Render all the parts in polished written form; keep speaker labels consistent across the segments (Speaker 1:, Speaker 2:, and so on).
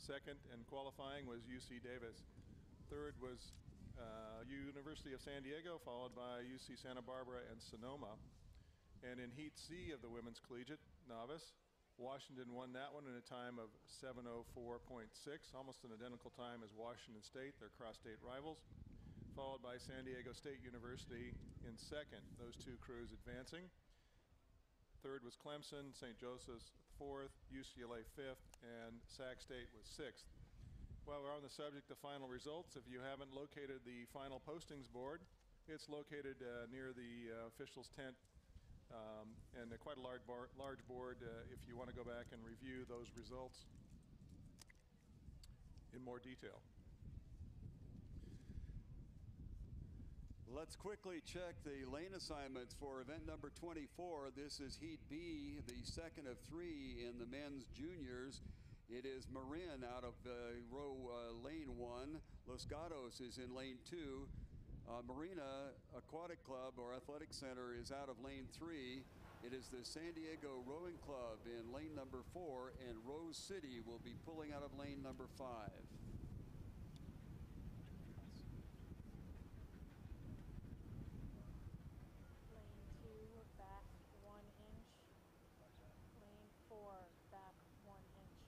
Speaker 1: Second in qualifying was UC Davis. Third was University of San Diego, followed by UC Santa Barbara and Sonoma. And in Heat C of the women's collegiate novice, Washington won that one in a time of 7:04.6, almost an identical time as Washington State, their cross-state rivals, followed by San Diego State University in second, those two crews advancing. Third was Clemson, St. Joseph's fourth, UCLA fifth, and Sac State was sixth. While we're on the subject of final results, if you haven't located the final postings board, it's located near the officials' tent, and quite a large board if you want to go back and review those results in more detail.
Speaker 2: Let's quickly check the lane assignments for event number 24. This is Heat B, the second of three in the men's juniors. It is Marin out of lane 1. Los Gatos is in lane 2. Marina Aquatic Club or Athletic Center is out of lane 3. It is the San Diego Rowing Club in lane number 4, and Rose City will be pulling out of lane number 5.
Speaker 3: Lane 2 back 1 inch. Lane 4 back 1 inch.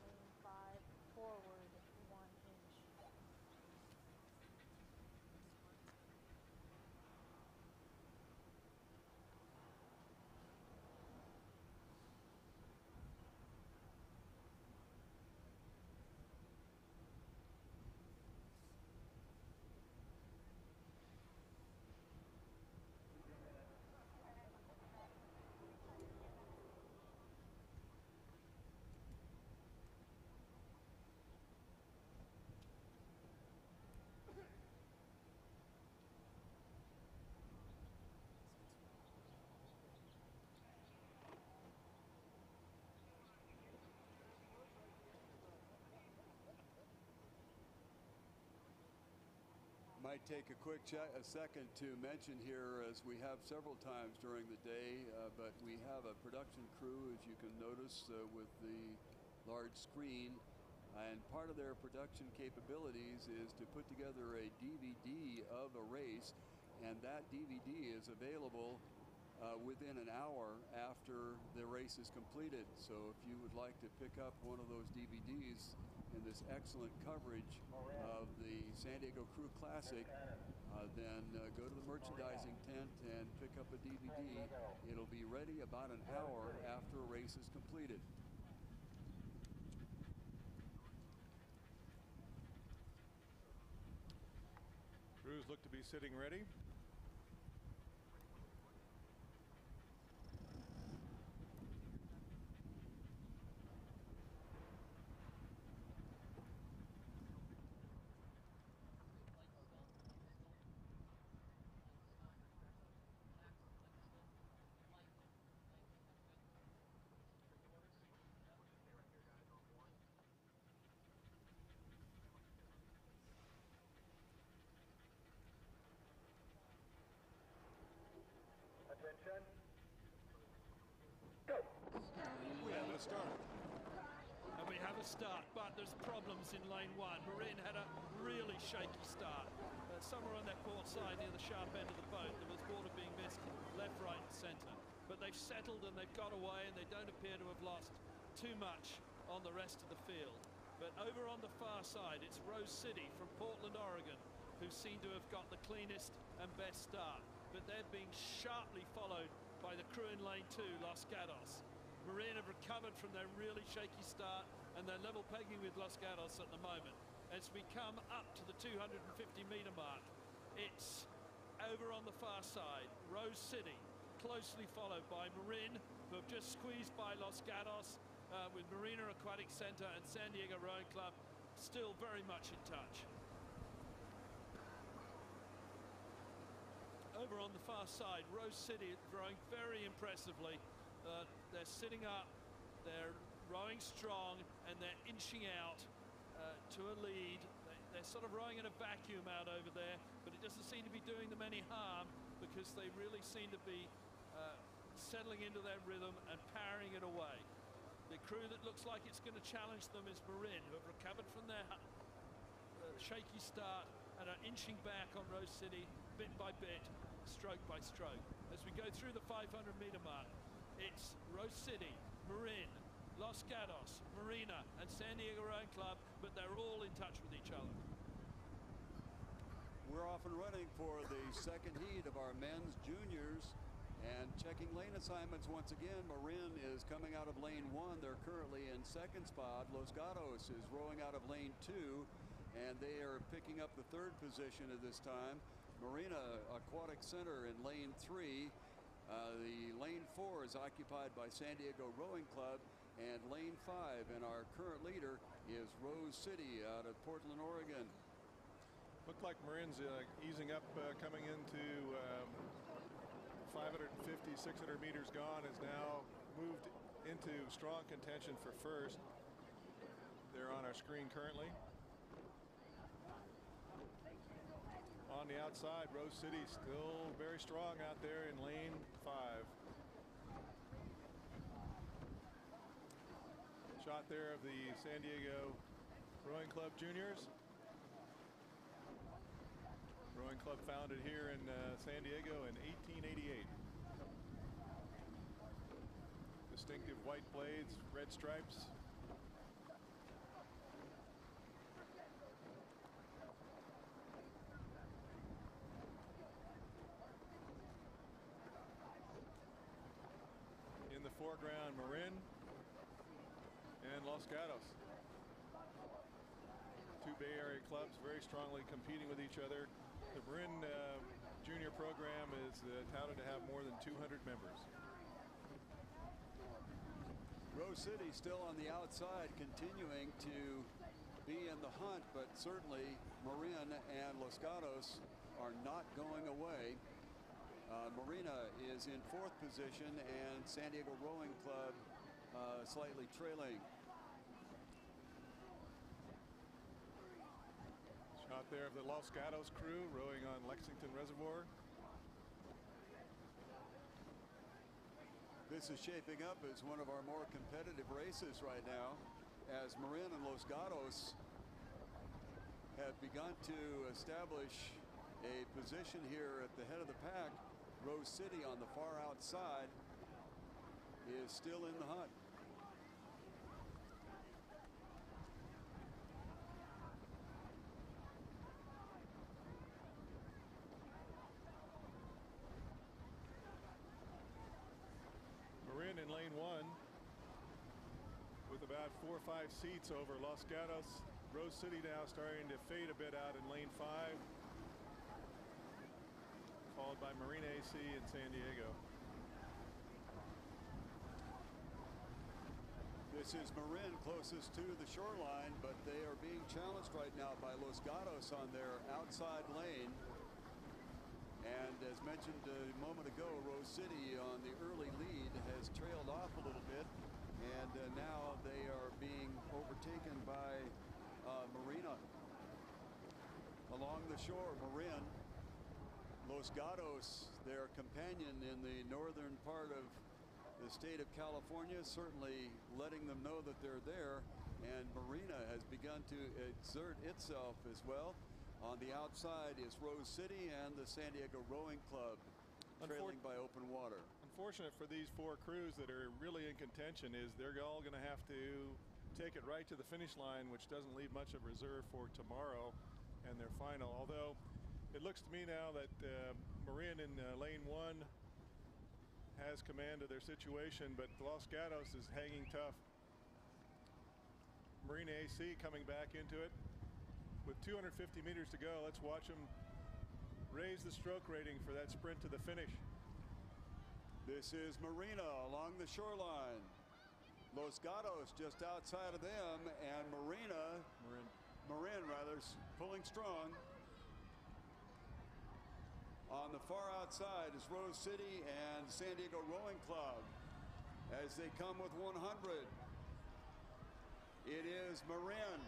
Speaker 3: Lane 5 forward 1 inch.
Speaker 2: Might take a quick second to mention here, as we have several times during the day, but we have a production crew, as you can notice, with the large screen, and part of their production capabilities is to put together a DVD of a race, and that DVD is available within an hour after the race is completed. So if you would like to pick up one of those DVDs in this excellent coverage of the San Diego Crew Classic, then go to the merchandising tent and pick up a DVD. It'll be ready about an hour after a race is completed.
Speaker 1: Crews look to be sitting ready.
Speaker 4: Attention. Go.
Speaker 1: We have a start.
Speaker 5: And we have a start, but there's problems in lane 1. Marin had a really shaky start. Somewhere on that port side near the sharp end of the boat, there was water being missed left, right, and center. But they've settled and they've got away, and they don't appear to have lost too much on the rest of the field. But over on the far side, it's Rose City from Portland, Oregon, who seem to have got the cleanest and best start. But they're being sharply followed by the crew in lane 2, Los Gatos. Marin have recovered from their really shaky start, and they're level pegging with Los Gatos at the moment. As we come up to the 250-meter mark, it's over on the far side, Rose City, closely followed by Marin, who have just squeezed by Los Gatos, with Marina Aquatic Center and San Diego Rowing Club still very much in touch. Over on the far side, Rose City rowing very impressively. They're sitting up, they're rowing strong, and they're inching out to a lead. They're sort of rowing in a vacuum out over there, but it doesn't seem to be doing them any harm, because because they really seem to be settling into their rhythm and powering it away. The crew that looks like it's going to challenge them is Marin, who have recovered from their shaky start and are inching back on Rose City bit by bit, stroke by stroke. As we go through the 500-meter mark, it's Rose City, Marin, Los Gatos, Marina, and San Diego Rowing Club, but they're all in touch with each other.
Speaker 2: We're off and running for the second heat of our men's juniors, and checking lane assignments once again. Marin is coming out of lane 1. They're currently in second spot. Los Gatos is rowing out of lane 2, and they are picking up the third position at this time. Marina Aquatic Center in lane 3. The lane 4 is occupied by San Diego Rowing Club, and lane 5 and our current leader is Rose City out of Portland, Oregon.
Speaker 1: Looked like Marin's easing up coming into 550, 600 meters gone, has now moved into strong contention for first. They're on our screen currently. On the outside, Rose City still very strong out there in lane 5. Shot there of the San Diego Rowing Club Juniors. Rowing club founded here in San Diego in 1888. Distinctive white blades, red stripes. In the foreground, Marin and Los Gatos. Two Bay Area clubs very strongly competing with each other. The Marin junior program is touted to have more than 200 members.
Speaker 2: Rose City still on the outside, continuing to be in the hunt, but certainly Marin and Los Gatos are not going away. Marina is in 4th position, and San Diego Rowing Club slightly trailing.
Speaker 1: Shot there of the Los Gatos crew rowing on Lexington Reservoir.
Speaker 2: This is shaping up as one of our more competitive races right now, as Marin and Los Gatos have begun to establish a position here at the head of the pack. Rose City on the far outside is still in the hunt.
Speaker 1: Marin in lane 1 with about 4 or 5 seats over Los Gatos. Rose City now starting to fade a bit out in lane 5, followed by Marina AC in San Diego.
Speaker 2: This is Marin closest to the shoreline, but they are being challenged right now by Los Gatos on their outside lane. And as mentioned a moment ago, Rose City on the early lead has trailed off a little bit, and now they are being overtaken by Marina. Along the shore, Marin, Los Gatos, their companion in the northern part of the state of California, certainly letting them know that they're there, and Marina has begun to exert itself as well. On the outside is Rose City and the San Diego Rowing Club, trailing by open water.
Speaker 1: Unfortunate for these 4 crews that are really in contention is they're all going to have to take it right to the finish line, which doesn't leave much of reserve for tomorrow and their final. Although it looks to me now that Marin in lane 1 has command of their situation, but Los Gatos is hanging tough. Marina AC coming back into it with 250 meters to go. Let's watch them raise the stroke rating for that sprint to the finish.
Speaker 2: This is Marina along the shoreline. Los Gatos just outside of them, and Marin rather, pulling strong. On the far outside is Rose City and San Diego Rowing Club as they come with 100. It is Marin,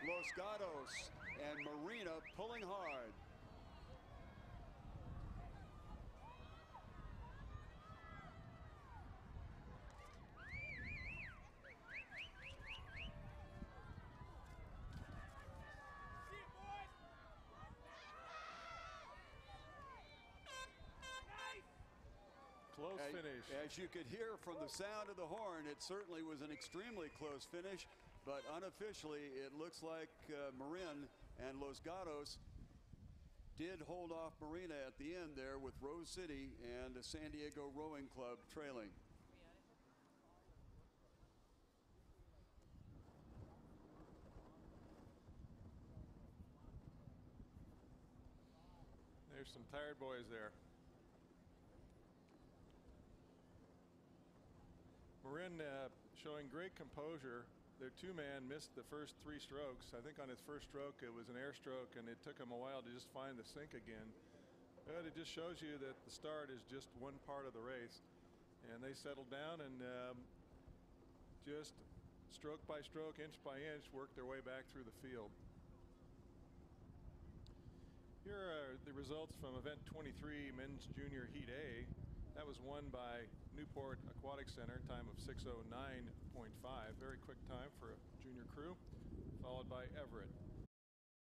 Speaker 2: Los Gatos, and Marina pulling hard.
Speaker 1: Close finish.
Speaker 2: As you could hear from the sound of the horn, it certainly was an extremely close finish, but unofficially it looks like Marin and Los Gatos did hold off Marina at the end there, with Rose City and the San Diego Rowing Club trailing.
Speaker 1: There's some tired boys there. Marin showing great composure. Their two-man missed the first 3 strokes. I think on his first stroke it was an air stroke, and it took him a while to just find the sink again. But it just shows you that the start is just one part of the race. And they settled down and just stroke by stroke, inch by inch, worked their way back through the field. Here are the results from event 23, men's junior heat A. That was won by Newport Aquatic Center, time of 6:09.5. Very quick time for a junior crew, followed by Everett.